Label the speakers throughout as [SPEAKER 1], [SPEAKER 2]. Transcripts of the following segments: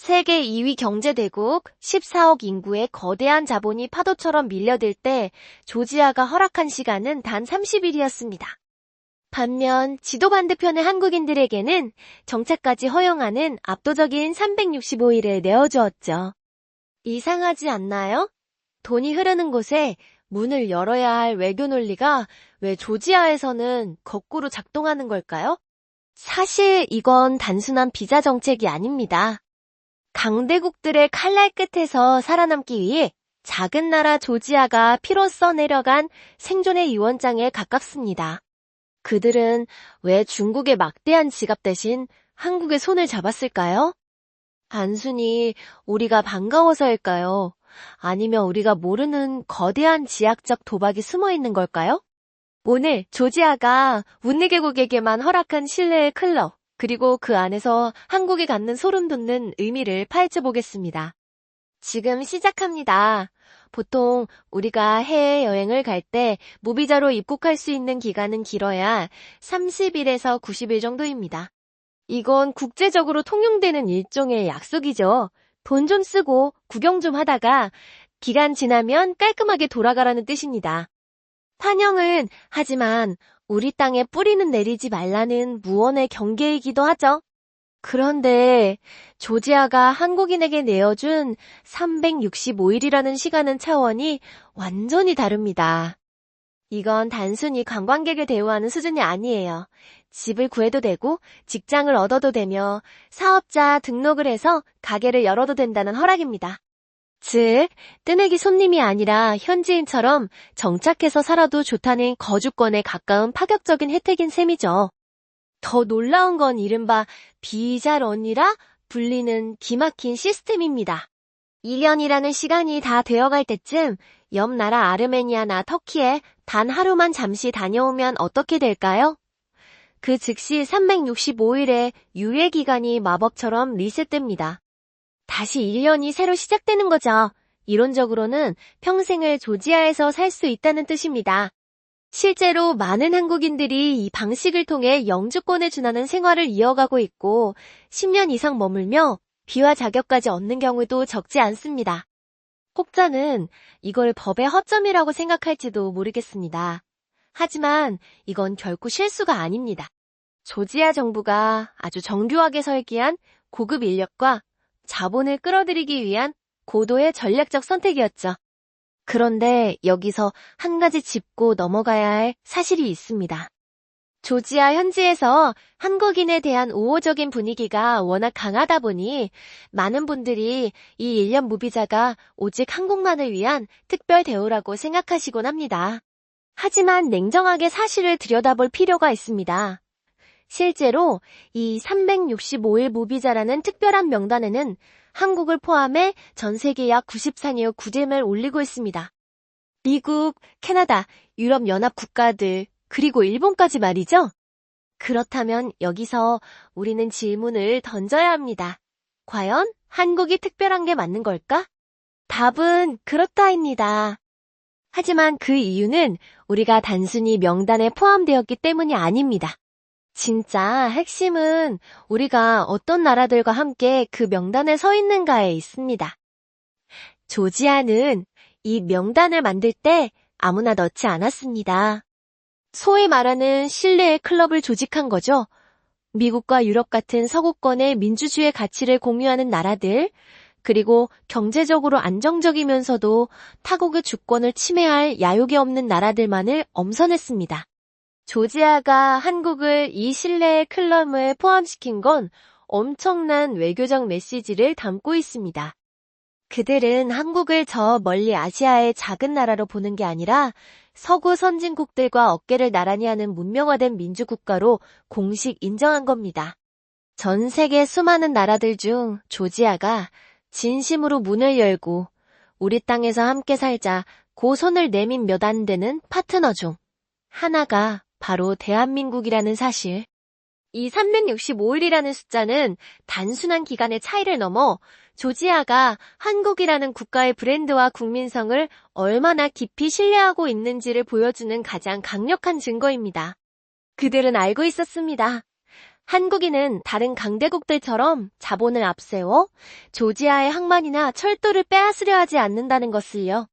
[SPEAKER 1] 세계 2위 경제대국 14억 인구의 거대한 자본이 파도처럼 밀려들 때 조지아가 허락한 시간은 단 30일이었습니다. 반면 지도 반대편의 한국인들에게는 정착까지 허용하는 압도적인 365일을 내어주었죠. 이상하지 않나요? 돈이 흐르는 곳에 문을 열어야 할 외교 논리가 왜 조지아에서는 거꾸로 작동하는 걸까요? 사실 이건 단순한 비자 정책이 아닙니다. 강대국들의 칼날 끝에서 살아남기 위해 작은 나라 조지아가 피로 써내려간 생존의 유언장에 가깝습니다. 그들은 왜 중국의 막대한 지갑 대신 한국의 손을 잡았을까요? 단순히 우리가 반가워서일까요? 아니면 우리가 모르는 거대한 지역적 도박이 숨어 있는 걸까요? 오늘 조지아가 문내계국에게만 허락한 실내의 클럽, 그리고 그 안에서 한국이 갖는 소름 돋는 의미를 파헤쳐 보겠습니다. 지금 시작합니다. 보통 우리가 해외여행을 갈 때 무비자로 입국할 수 있는 기간은 길어야 30일에서 90일 정도입니다. 이건 국제적으로 통용되는 일종의 약속이죠. 돈 좀 쓰고 구경 좀 하다가 기간 지나면 깔끔하게 돌아가라는 뜻입니다. 환영은 하지만 우리 땅에 뿌리는 내리지 말라는 무언의 경계이기도 하죠. 그런데 조지아가 한국인에게 내어준 365일이라는 시간은 차원이 완전히 다릅니다. 이건 단순히 관광객을 대우하는 수준이 아니에요. 집을 구해도 되고 직장을 얻어도 되며 사업자 등록을 해서 가게를 열어도 된다는 허락입니다. 즉, 뜨내기 손님이 아니라 현지인처럼 정착해서 살아도 좋다는 거주권에 가까운 파격적인 혜택인 셈이죠. 더 놀라운 건 이른바 비자런이라 불리는 기막힌 시스템입니다. 1년이라는 시간이 다 되어갈 때쯤 옆 나라 아르메니아나 터키에 단 하루만 잠시 다녀오면 어떻게 될까요? 그 즉시 365일의 유예기간이 마법처럼 리셋됩니다. 다시 1년이 새로 시작되는 거죠. 이론적으로는 평생을 조지아에서 살 수 있다는 뜻입니다. 실제로 많은 한국인들이 이 방식을 통해 영주권을 준하는 생활을 이어가고 있고 10년 이상 머물며 비화 자격까지 얻는 경우도 적지 않습니다. 혹자는 이걸 법의 허점이라고 생각할지도 모르겠습니다. 하지만 이건 결코 실수가 아닙니다. 조지아 정부가 아주 정교하게 설계한 고급 인력과 자본을 끌어들이기 위한 고도의 전략적 선택이었죠. 그런데 여기서 한 가지 짚고 넘어가야 할 사실이 있습니다. 조지아 현지에서 한국인에 대한 우호적인 분위기가 워낙 강하다 보니 많은 분들이 이 1년 무비자가 오직 한국만을 위한 특별 대우라고 생각하시곤 합니다. 하지만 냉정하게 사실을 들여다볼 필요가 있습니다. 실제로 이 365일 무비자라는 특별한 명단에는 한국을 포함해 전 세계 약 94여 국임을 올리고 있습니다. 미국, 캐나다, 유럽연합 국가들, 그리고 일본까지 말이죠. 그렇다면 여기서 우리는 질문을 던져야 합니다. 과연 한국이 특별한 게 맞는 걸까? 답은 그렇다입니다. 하지만 그 이유는 우리가 단순히 명단에 포함되었기 때문이 아닙니다. 진짜 핵심은 우리가 어떤 나라들과 함께 그 명단에 서 있는가에 있습니다. 조지아는 이 명단을 만들 때 아무나 넣지 않았습니다. 소위 말하는 실내의 클럽을 조직한 거죠. 미국과 유럽 같은 서구권의 민주주의 가치를 공유하는 나라들, 그리고 경제적으로 안정적이면서도 타국의 주권을 침해할 야욕이 없는 나라들만을 엄선했습니다. 조지아가 한국을 이 실내의 클럽에 포함시킨 건 엄청난 외교적 메시지를 담고 있습니다. 그들은 한국을 저 멀리 아시아의 작은 나라로 보는 게 아니라 서구 선진국들과 어깨를 나란히 하는 문명화된 민주국가로 공식 인정한 겁니다. 전 세계 수많은 나라들 중 조지아가 진심으로 문을 열고 우리 땅에서 함께 살자고 손을 내민 몇 안 되는 파트너 중 하나가 바로 대한민국이라는 사실. 이 365일이라는 숫자는 단순한 기간의 차이를 넘어 조지아가 한국이라는 국가의 브랜드와 국민성을 얼마나 깊이 신뢰하고 있는지를 보여주는 가장 강력한 증거입니다. 그들은 알고 있었습니다. 한국인은 다른 강대국들처럼 자본을 앞세워 조지아의 항만이나 철도를 빼앗으려 하지 않는다는 것을요.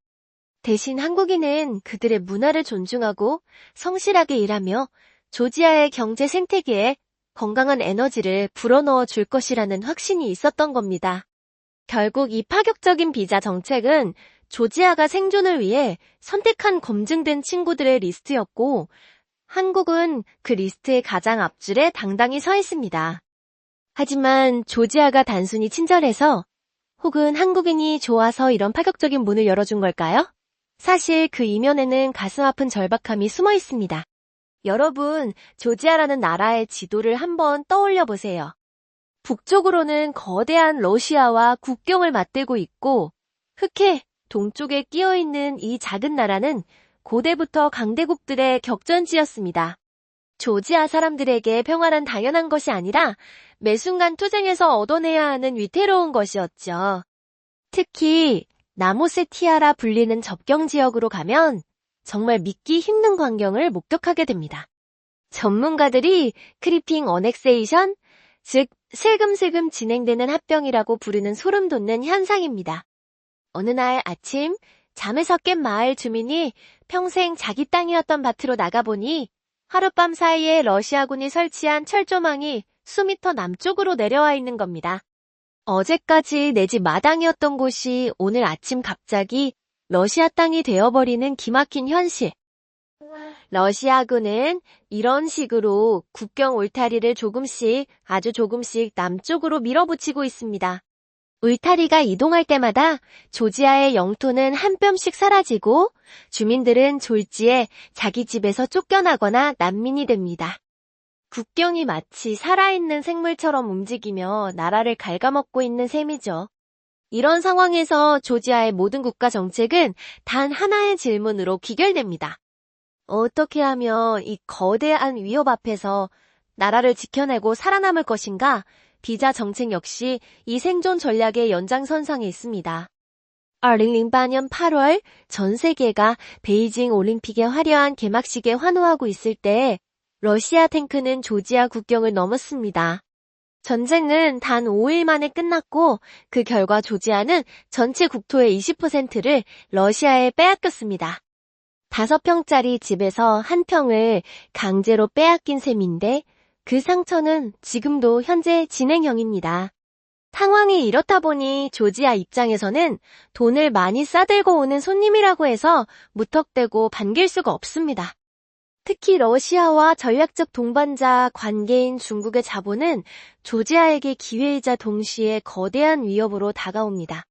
[SPEAKER 1] 대신 한국인은 그들의 문화를 존중하고 성실하게 일하며 조지아의 경제 생태계에 건강한 에너지를 불어넣어 줄 것이라는 확신이 있었던 겁니다. 결국 이 파격적인 비자 정책은 조지아가 생존을 위해 선택한 검증된 친구들의 리스트였고, 한국은 그 리스트의 가장 앞줄에 당당히 서 있습니다. 하지만 조지아가 단순히 친절해서 혹은 한국인이 좋아서 이런 파격적인 문을 열어준 걸까요? 사실 그 이면에는 가슴 아픈 절박함이 숨어 있습니다. 여러분, 조지아라는 나라의 지도를 한번 떠올려 보세요. 북쪽으로는 거대한 러시아와 국경을 맞대고 있고, 흑해 동쪽에 끼어 있는 이 작은 나라는 고대부터 강대국들의 격전지였습니다. 조지아 사람들에게 평화란 당연한 것이 아니라 매 순간 투쟁에서 얻어내야 하는 위태로운 것이었죠. 특히 나모세티아라 불리는 접경 지역으로 가면 정말 믿기 힘든 광경을 목격하게 됩니다. 전문가들이 크리핑 어넥세이션, 즉 슬금슬금 진행되는 합병이라고 부르는 소름 돋는 현상입니다. 어느 날 아침 잠에서 깬 마을 주민이 평생 자기 땅이었던 밭으로 나가보니 하룻밤 사이에 러시아군이 설치한 철조망이 수미터 남쪽으로 내려와 있는 겁니다. 어제까지 내 집 마당이었던 곳이 오늘 아침 갑자기 러시아 땅이 되어버리는 기막힌 현실. 러시아군은 이런 식으로 국경 울타리를 아주 조금씩 남쪽으로 밀어붙이고 있습니다. 울타리가 이동할 때마다 조지아의 영토는 한 뼘씩 사라지고 주민들은 졸지에 자기 집에서 쫓겨나거나 난민이 됩니다. 국경이 마치 살아있는 생물처럼 움직이며 나라를 갉아먹고 있는 셈이죠. 이런 상황에서 조지아의 모든 국가 정책은 단 하나의 질문으로 귀결됩니다. 어떻게 하면 이 거대한 위협 앞에서 나라를 지켜내고 살아남을 것인가? 비자 정책 역시 이 생존 전략의 연장선상에 있습니다. 2008년 8월 전 세계가 베이징 올림픽의 화려한 개막식에 환호하고 있을 때 러시아 탱크는 조지아 국경을 넘었습니다. 전쟁은 단 5일 만에 끝났고 그 결과 조지아는 전체 국토의 20%를 러시아에 빼앗겼습니다. 5평짜리 집에서 1평을 강제로 빼앗긴 셈인데 그 상처는 지금도 현재 진행형입니다. 상황이 이렇다 보니 조지아 입장에서는 돈을 많이 싸들고 오는 손님이라고 해서 무턱대고 반길 수가 없습니다. 특히 러시아와 전략적 동반자 관계인 중국의 자본은 조지아에게 기회이자 동시에 거대한 위협으로 다가옵니다.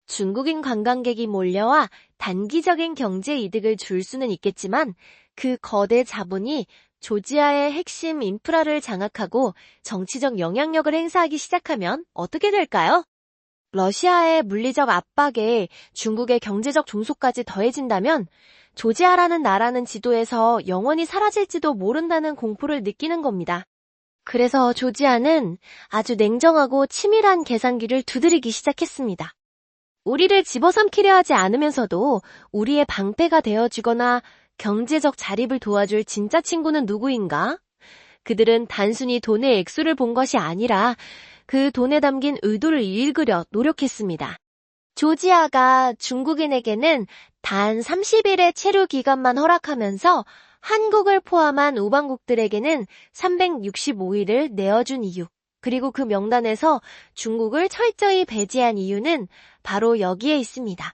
[SPEAKER 1] 중국인 관광객이 몰려와 단기적인 경제 이득을 줄 수는 있겠지만 그 거대 자본이 조지아의 핵심 인프라를 장악하고 정치적 영향력을 행사하기 시작하면 어떻게 될까요? 러시아의 물리적 압박에 중국의 경제적 종속까지 더해진다면 조지아라는 나라는 지도에서 영원히 사라질지도 모른다는 공포를 느끼는 겁니다. 그래서 조지아는 아주 냉정하고 치밀한 계산기를 두드리기 시작했습니다. 우리를 집어삼키려 하지 않으면서도 우리의 방패가 되어주거나 경제적 자립을 도와줄 진짜 친구는 누구인가? 그들은 단순히 돈의 액수를 본 것이 아니라 그 돈에 담긴 의도를 읽으려 노력했습니다. 조지아가 중국인에게는 단 30일의 체류 기간만 허락하면서 한국을 포함한 우방국들에게는 365일을 내어준 이유, 그리고 그 명단에서 중국을 철저히 배제한 이유는 바로 여기에 있습니다.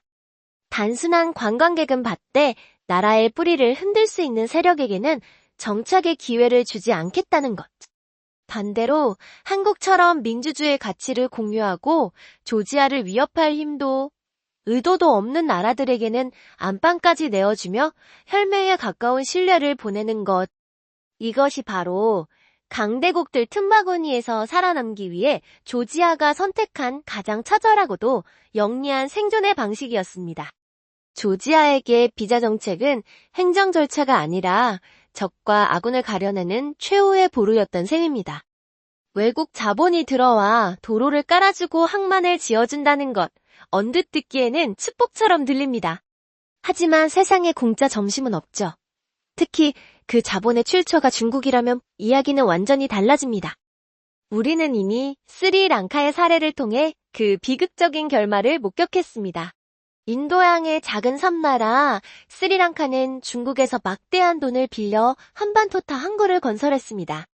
[SPEAKER 1] 단순한 관광객은 받되 나라의 뿌리를 흔들 수 있는 세력에게는 정착의 기회를 주지 않겠다는 것. 반대로 한국처럼 민주주의 가치를 공유하고 조지아를 위협할 힘도 의도도 없는 나라들에게는 안방까지 내어주며 혈맹에 가까운 신뢰를 보내는 것. 이것이 바로 강대국들 틈바구니에서 살아남기 위해 조지아가 선택한 가장 처절하고도 영리한 생존의 방식이었습니다. 조지아에게 비자 정책은 행정 절차가 아니라 적과 아군을 가려내는 최후의 보루였던 셈입니다. 외국 자본이 들어와 도로를 깔아주고 항만을 지어준다는 것, 언뜻 듣기에는 축복처럼 들립니다. 하지만 세상에 공짜 점심은 없죠. 특히 그 자본의 출처가 중국이라면 이야기는 완전히 달라집니다. 우리는 이미 스리랑카의 사례를 통해 그 비극적인 결말을 목격했습니다. 인도양의 작은 섬나라 스리랑카는 중국에서 막대한 돈을 빌려 한반토타 항구를 건설했습니다.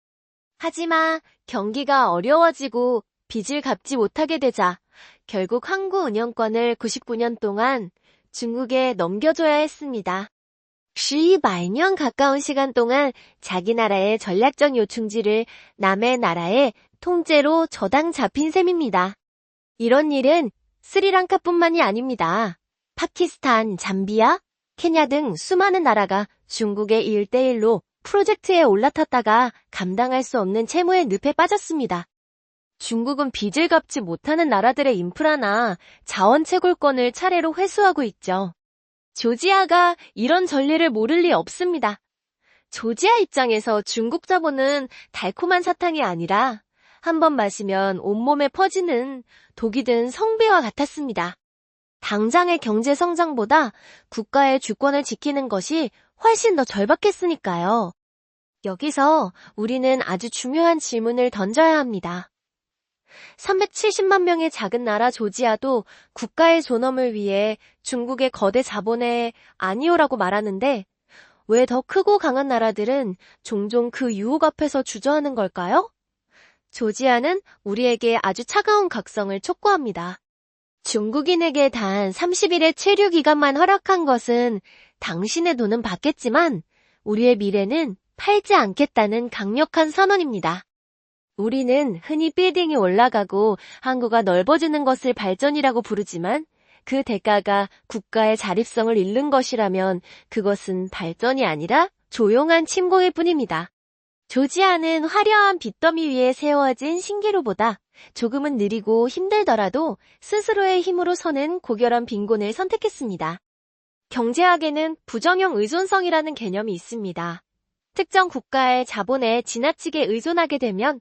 [SPEAKER 1] 하지만 경기가 어려워지고 빚을 갚지 못하게 되자 결국 항구 운영권을 99년 동안 중국에 넘겨줘야 했습니다. 12만 가까운 시간 동안 자기 나라의 전략적 요충지를 남의 나라의 통째로 저당 잡힌 셈입니다. 이런 일은 스리랑카뿐만이 아닙니다. 파키스탄, 잠비아, 케냐 등 수많은 나라가 중국의 1대1로 프로젝트에 올라탔다가 감당할 수 없는 채무의 늪에 빠졌습니다. 중국은 빚을 갚지 못하는 나라들의 인프라나 자원 채굴권을 차례로 회수하고 있죠. 조지아가 이런 전례를 모를 리 없습니다. 조지아 입장에서 중국 자본은 달콤한 사탕이 아니라 한 번 마시면 온몸에 퍼지는 독이 든 성배와 같았습니다. 당장의 경제 성장보다 국가의 주권을 지키는 것이 훨씬 더 절박했으니까요. 여기서 우리는 아주 중요한 질문을 던져야 합니다. 370만 명의 작은 나라 조지아도 국가의 존엄을 위해 중국의 거대 자본에 아니오라고 말하는데 왜 더 크고 강한 나라들은 종종 그 유혹 앞에서 주저하는 걸까요? 조지아는 우리에게 아주 차가운 각성을 촉구합니다. 중국인에게 단 30일의 체류 기간만 허락한 것은 당신의 돈은 받겠지만 우리의 미래는 팔지 않겠다는 강력한 선언입니다. 우리는 흔히 빌딩이 올라가고 항구가 넓어지는 것을 발전이라고 부르지만 그 대가가 국가의 자립성을 잃는 것이라면 그것은 발전이 아니라 조용한 침공일 뿐입니다. 조지아는 화려한 빚더미 위에 세워진 신기루보다 조금은 느리고 힘들더라도 스스로의 힘으로 서는 고결한 빈곤을 선택했습니다. 경제학에는 부정형 의존성이라는 개념이 있습니다. 특정 국가의 자본에 지나치게 의존하게 되면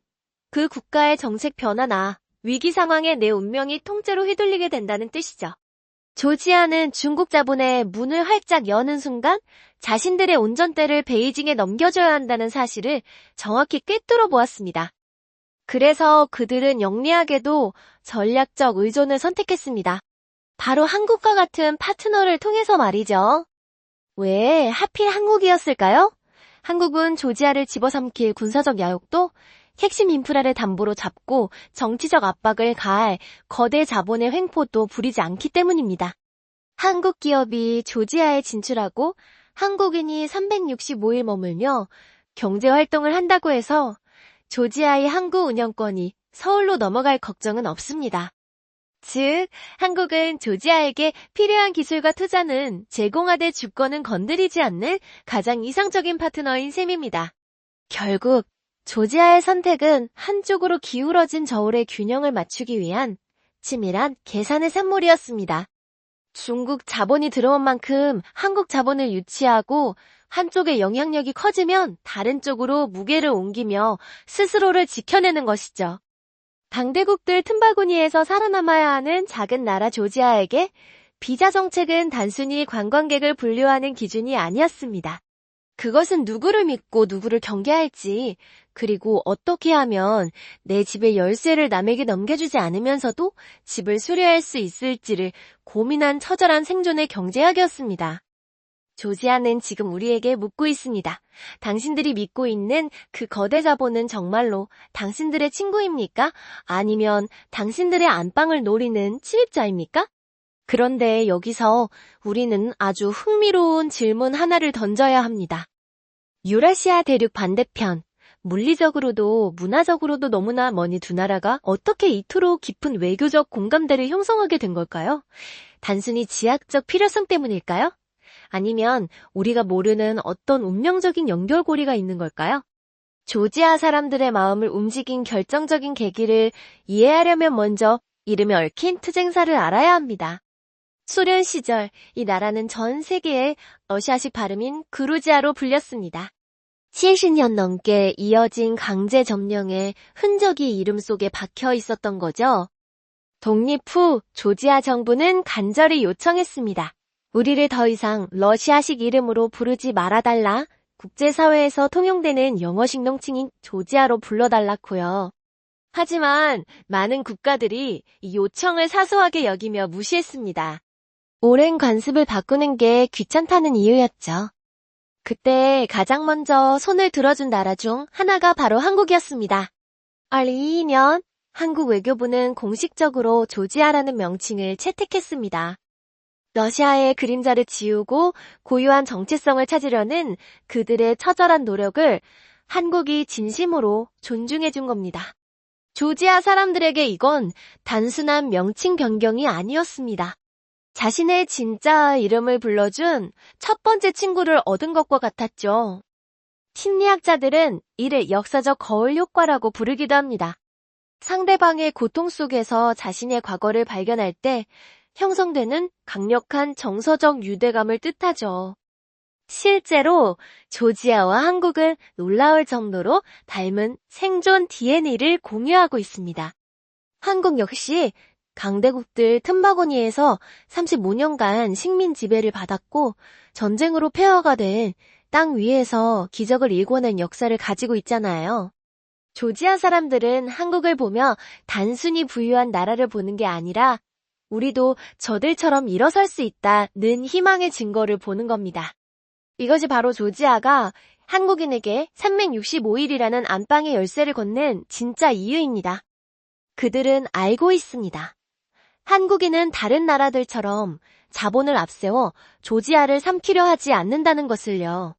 [SPEAKER 1] 그 국가의 정책 변화나 위기 상황에 내 운명이 통째로 휘둘리게 된다는 뜻이죠. 조지아는 중국 자본의 문을 활짝 여는 순간 자신들의 운전대를 베이징에 넘겨줘야 한다는 사실을 정확히 꿰뚫어 보았습니다. 그래서 그들은 영리하게도 전략적 의존을 선택했습니다. 바로 한국과 같은 파트너를 통해서 말이죠. 왜 하필 한국이었을까요? 한국은 조지아를 집어삼킬 군사적 야욕도 핵심 인프라를 담보로 잡고 정치적 압박을 가할 거대 자본의 횡포도 부리지 않기 때문입니다. 한국 기업이 조지아에 진출하고 한국인이 365일 머물며 경제활동을 한다고 해서 조지아의 항구 운영권이 서울로 넘어갈 걱정은 없습니다. 즉, 한국은 조지아에게 필요한 기술과 투자는 제공하되 주권은 건드리지 않는 가장 이상적인 파트너인 셈입니다. 결국 조지아의 선택은 한쪽으로 기울어진 저울의 균형을 맞추기 위한 치밀한 계산의 산물이었습니다. 중국 자본이 들어온 만큼 한국 자본을 유치하고 한쪽의 영향력이 커지면 다른 쪽으로 무게를 옮기며 스스로를 지켜내는 것이죠. 강대국들 틈바구니에서 살아남아야 하는 작은 나라 조지아에게 비자 정책은 단순히 관광객을 분류하는 기준이 아니었습니다. 그것은 누구를 믿고 누구를 경계할지, 그리고 어떻게 하면 내 집의 열쇠를 남에게 넘겨주지 않으면서도 집을 수리할 수 있을지를 고민한 처절한 생존의 경제학이었습니다. 조지아는 지금 우리에게 묻고 있습니다. 당신들이 믿고 있는 그 거대 자본은 정말로 당신들의 친구입니까? 아니면 당신들의 안방을 노리는 침입자입니까? 그런데 여기서 우리는 아주 흥미로운 질문 하나를 던져야 합니다. 유라시아 대륙 반대편, 물리적으로도 문화적으로도 너무나 먼 두 나라가 어떻게 이토록 깊은 외교적 공감대를 형성하게 된 걸까요? 단순히 지학적 필요성 때문일까요? 아니면 우리가 모르는 어떤 운명적인 연결고리가 있는 걸까요? 조지아 사람들의 마음을 움직인 결정적인 계기를 이해하려면 먼저 이름에 얽힌 투쟁사를 알아야 합니다. 소련 시절 이 나라는 전 세계에 러시아식 발음인 그루지아로 불렸습니다. 70년 넘게 이어진 강제 점령의 흔적이 이름 속에 박혀 있었던 거죠. 독립 후 조지아 정부는 간절히 요청했습니다. 우리를 더 이상 러시아식 이름으로 부르지 말아달라. 국제사회에서 통용되는 영어식 명칭인 조지아로 불러달라고요. 하지만 많은 국가들이 이 요청을 사소하게 여기며 무시했습니다. 오랜 관습을 바꾸는 게 귀찮다는 이유였죠. 그때 가장 먼저 손을 들어준 나라 중 하나가 바로 한국이었습니다. 2022년 한국 외교부는 공식적으로 조지아라는 명칭을 채택했습니다. 러시아의 그림자를 지우고 고유한 정체성을 찾으려는 그들의 처절한 노력을 한국이 진심으로 존중해준 겁니다. 조지아 사람들에게 이건 단순한 명칭 변경이 아니었습니다. 자신의 진짜 이름을 불러준 첫 번째 친구를 얻은 것과 같았죠. 심리학자들은 이를 역사적 거울 효과라고 부르기도 합니다. 상대방의 고통 속에서 자신의 과거를 발견할 때 형성되는 강력한 정서적 유대감을 뜻하죠. 실제로 조지아와 한국은 놀라울 정도로 닮은 생존 DNA를 공유하고 있습니다. 한국 역시 강대국들 틈바구니에서 35년간 식민 지배를 받았고 전쟁으로 폐허가 된 땅 위에서 기적을 일궈낸 역사를 가지고 있잖아요. 조지아 사람들은 한국을 보며 단순히 부유한 나라를 보는 게 아니라 우리도 저들처럼 일어설 수 있다는 희망의 증거를 보는 겁니다. 이것이 바로 조지아가 한국인에게 365일이라는 안방의 열쇠를 건넨 진짜 이유입니다. 그들은 알고 있습니다. 한국인은 다른 나라들처럼 자본을 앞세워 조지아를 삼키려 하지 않는다는 것을요.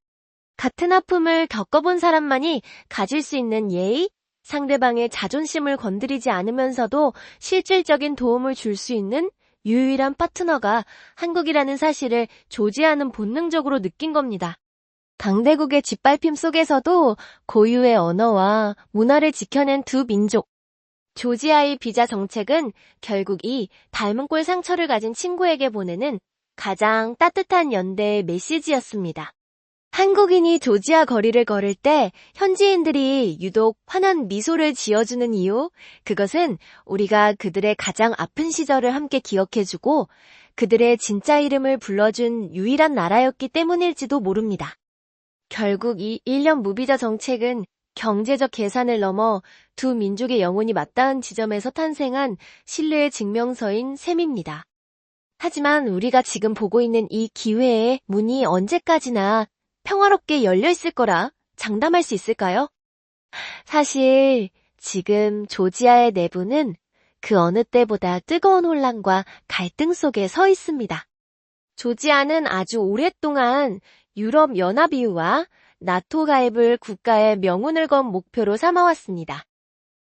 [SPEAKER 1] 같은 아픔을 겪어본 사람만이 가질 수 있는 예의, 상대방의 자존심을 건드리지 않으면서도 실질적인 도움을 줄 수 있는 유일한 파트너가 한국이라는 사실을 조지아는 본능적으로 느낀 겁니다. 강대국의 짓밟힘 속에서도 고유의 언어와 문화를 지켜낸 두 민족. 조지아의 비자 정책은 결국 이 닮은 꼴 상처를 가진 친구에게 보내는 가장 따뜻한 연대의 메시지였습니다. 한국인이 조지아 거리를 걸을 때 현지인들이 유독 환한 미소를 지어주는 이유, 그것은 우리가 그들의 가장 아픈 시절을 함께 기억해주고 그들의 진짜 이름을 불러준 유일한 나라였기 때문일지도 모릅니다. 결국 이 1년 무비자 정책은 경제적 계산을 넘어 두 민족의 영혼이 맞닿은 지점에서 탄생한 신뢰의 증명서인 셈입니다. 하지만 우리가 지금 보고 있는 이 기회의 문이 언제까지나 평화롭게 열려 있을 거라 장담할 수 있을까요? 사실 지금 조지아의 내부는 그 어느 때보다 뜨거운 혼란과 갈등 속에 서 있습니다. 조지아는 아주 오랫동안 유럽연합-EU와 나토 가입을 국가의 명운을 건 목표로 삼아왔습니다.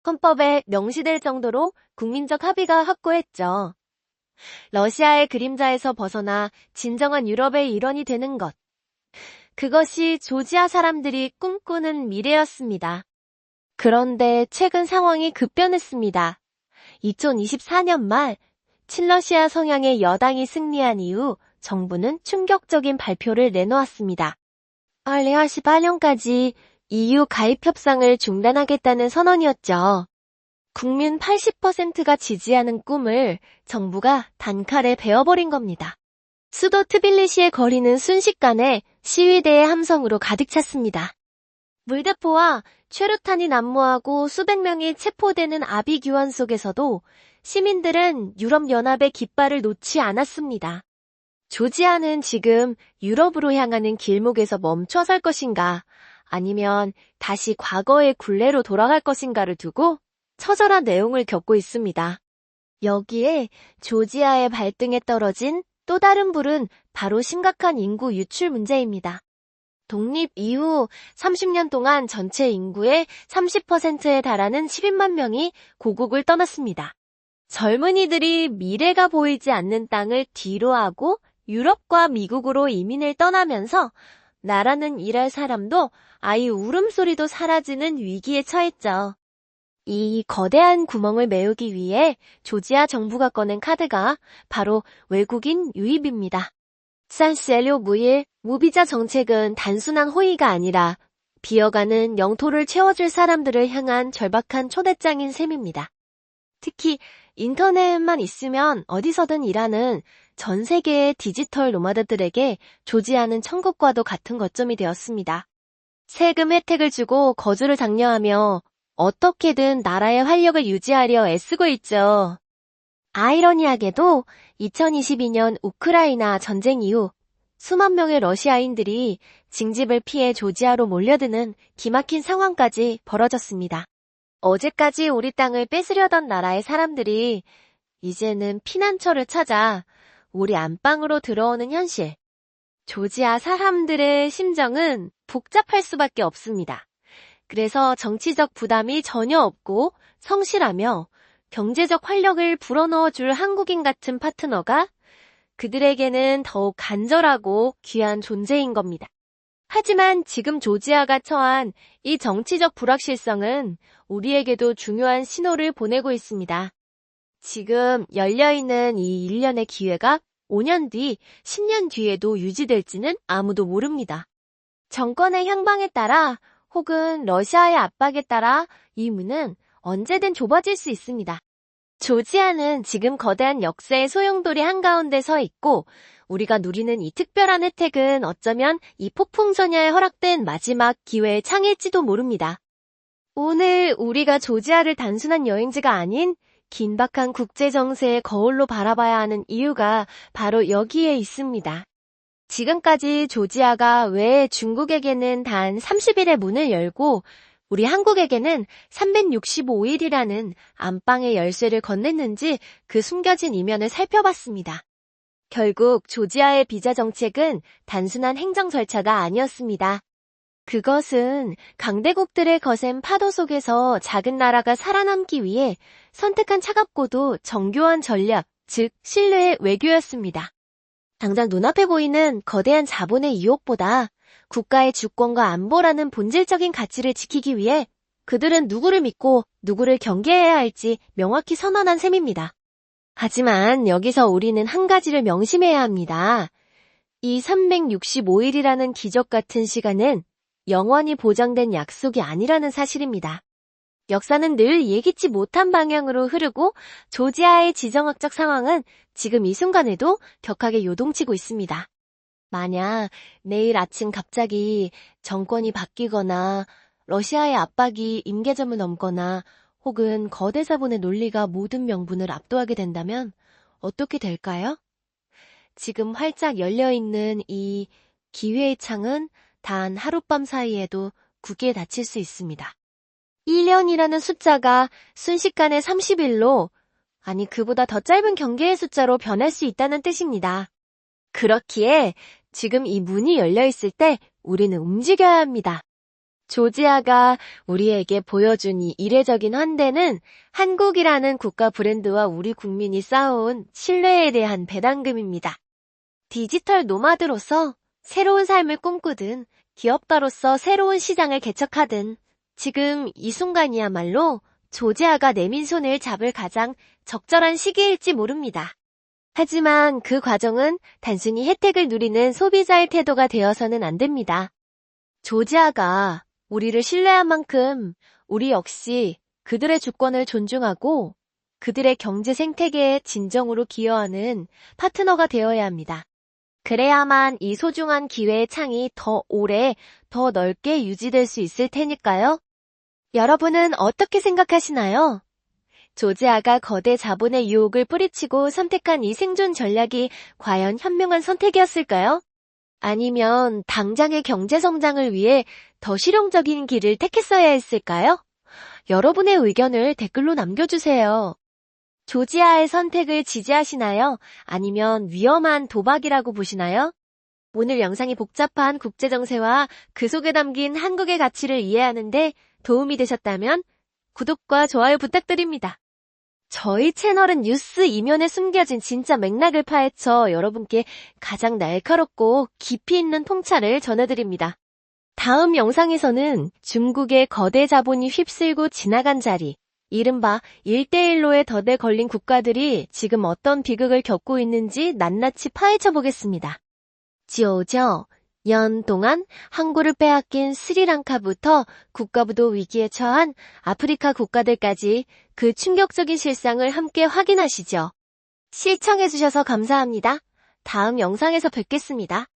[SPEAKER 1] 헌법에 명시될 정도로 국민적 합의가 확고했죠. 러시아의 그림자에서 벗어나 진정한 유럽의 일원이 되는 것. 그것이 조지아 사람들이 꿈꾸는 미래였습니다. 그런데 최근 상황이 급변했습니다. 2024년 말 친러시아 성향의 여당이 승리한 이후 정부는 충격적인 발표를 내놓았습니다. 2028년까지 EU 가입 협상을 중단하겠다는 선언이었죠. 국민 80%가 지지하는 꿈을 정부가 단칼에 베어버린 겁니다. 수도 트빌리시의 거리는 순식간에 시위대의 함성으로 가득 찼습니다. 물대포와 최루탄이 난무하고 수백 명이 체포되는 아비규환 속에서도 시민들은 유럽연합의 깃발을 놓지 않았습니다. 조지아는 지금 유럽으로 향하는 길목에서 멈춰 설 것인가, 아니면 다시 과거의 굴레로 돌아갈 것인가를 두고 처절한 내용을 겪고 있습니다. 여기에 조지아의 발등에 떨어진 또 다른 불은 바로 심각한 인구 유출 문제입니다. 독립 이후 30년 동안 전체 인구의 30%에 달하는 12만 명이 고국을 떠났습니다. 젊은이들이 미래가 보이지 않는 땅을 뒤로하고 유럽과 미국으로 이민을 떠나면서 나라는 일할 사람도 아이 울음소리도 사라지는 위기에 처했죠. 이 거대한 구멍을 메우기 위해 조지아 정부가 꺼낸 카드가 바로 외국인 유입입니다. 산셀료 무일, 무비자 정책은 단순한 호의가 아니라 비어가는 영토를 채워줄 사람들을 향한 절박한 초대장인 셈입니다. 특히 인터넷만 있으면 어디서든 일하는 전 세계의 디지털 노마드들에게 조지아는 천국과도 같은 거점이 되었습니다. 세금 혜택을 주고 거주를 장려하며 어떻게든 나라의 활력을 유지하려 애쓰고 있죠. 아이러니하게도 2022년 우크라이나 전쟁 이후 수만 명의 러시아인들이 징집을 피해 조지아로 몰려드는 기막힌 상황까지 벌어졌습니다. 어제까지 우리 땅을 뺏으려던 나라의 사람들이 이제는 피난처를 찾아 우리 안방으로 들어오는 현실. 조지아 사람들의 심정은 복잡할 수밖에 없습니다. 그래서 정치적 부담이 전혀 없고 성실하며 경제적 활력을 불어넣어줄 한국인 같은 파트너가 그들에게는 더욱 간절하고 귀한 존재인 겁니다. 하지만 지금 조지아가 처한 이 정치적 불확실성은 우리에게도 중요한 신호를 보내고 있습니다. 지금 열려있는 이 일련의 기회가 5년 뒤, 10년 뒤에도 유지될지는 아무도 모릅니다. 정권의 향방에 따라 혹은 러시아의 압박에 따라 이 문은 언제든 좁아질 수 있습니다. 조지아는 지금 거대한 역사의 소용돌이 한가운데 서 있고 우리가 누리는 이 특별한 혜택은 어쩌면 이 폭풍전야에 허락된 마지막 기회의 창일지도 모릅니다. 오늘 우리가 조지아를 단순한 여행지가 아닌 긴박한 국제정세의 거울로 바라봐야 하는 이유가 바로 여기에 있습니다. 지금까지 조지아가 왜 중국에게는 단 30일의 문을 열고 우리 한국에게는 365일이라는 안방의 열쇠를 건넸는지 그 숨겨진 이면을 살펴봤습니다. 결국 조지아의 비자 정책은 단순한 행정 절차가 아니었습니다. 그것은 강대국들의 거센 파도 속에서 작은 나라가 살아남기 위해 선택한 차갑고도 정교한 전략, 즉 신뢰의 외교였습니다. 당장 눈앞에 보이는 거대한 자본의 유혹보다 국가의 주권과 안보라는 본질적인 가치를 지키기 위해 그들은 누구를 믿고 누구를 경계해야 할지 명확히 선언한 셈입니다. 하지만 여기서 우리는 한 가지를 명심해야 합니다. 이 365일이라는 기적 같은 시간은 영원히 보장된 약속이 아니라는 사실입니다. 역사는 늘 예기치 못한 방향으로 흐르고 조지아의 지정학적 상황은 지금 이 순간에도 격하게 요동치고 있습니다. 만약 내일 아침 갑자기 정권이 바뀌거나 러시아의 압박이 임계점을 넘거나 혹은 거대 자본의 논리가 모든 명분을 압도하게 된다면 어떻게 될까요? 지금 활짝 열려있는 이 기회의 창은 단 하룻밤 사이에도 굳게 닫힐 수 있습니다. 1년이라는 숫자가 순식간에 30일로, 아니 그보다 더 짧은 경계의 숫자로 변할 수 있다는 뜻입니다. 그렇기에 지금 이 문이 열려있을 때 우리는 움직여야 합니다. 조지아가 우리에게 보여준 이 이례적인 환대는 한국이라는 국가 브랜드와 우리 국민이 쌓아온 신뢰에 대한 배당금입니다. 디지털 노마드로서 새로운 삶을 꿈꾸든 기업가로서 새로운 시장을 개척하든 지금 이 순간이야말로 조지아가 내민 손을 잡을 가장 적절한 시기일지 모릅니다. 하지만 그 과정은 단순히 혜택을 누리는 소비자의 태도가 되어서는 안 됩니다. 조지아가 우리를 신뢰한 만큼 우리 역시 그들의 주권을 존중하고 그들의 경제 생태계에 진정으로 기여하는 파트너가 되어야 합니다. 그래야만 이 소중한 기회의 창이 더 오래, 더 넓게 유지될 수 있을 테니까요. 여러분은 어떻게 생각하시나요? 조지아가 거대 자본의 유혹을 뿌리치고 선택한 이 생존 전략이 과연 현명한 선택이었을까요? 아니면 당장의 경제 성장을 위해 더 실용적인 길을 택했어야 했을까요? 여러분의 의견을 댓글로 남겨주세요. 조지아의 선택을 지지하시나요? 아니면 위험한 도박이라고 보시나요? 오늘 영상이 복잡한 국제정세와 그 속에 담긴 한국의 가치를 이해하는데 도움이 되셨다면 구독과 좋아요 부탁드립니다. 저희 채널은 뉴스 이면에 숨겨진 진짜 맥락을 파헤쳐 여러분께 가장 날카롭고 깊이 있는 통찰을 전해드립니다. 다음 영상에서는 중국의 거대 자본이 휩쓸고 지나간 자리, 이른바 1대1로의 덫에 걸린 국가들이 지금 어떤 비극을 겪고 있는지 낱낱이 파헤쳐 보겠습니다. 9년 동안 항구를 빼앗긴 스리랑카부터 국가부도 위기에 처한 아프리카 국가들까지 그 충격적인 실상을 함께 확인하시죠. 시청해주셔서 감사합니다. 다음 영상에서 뵙겠습니다.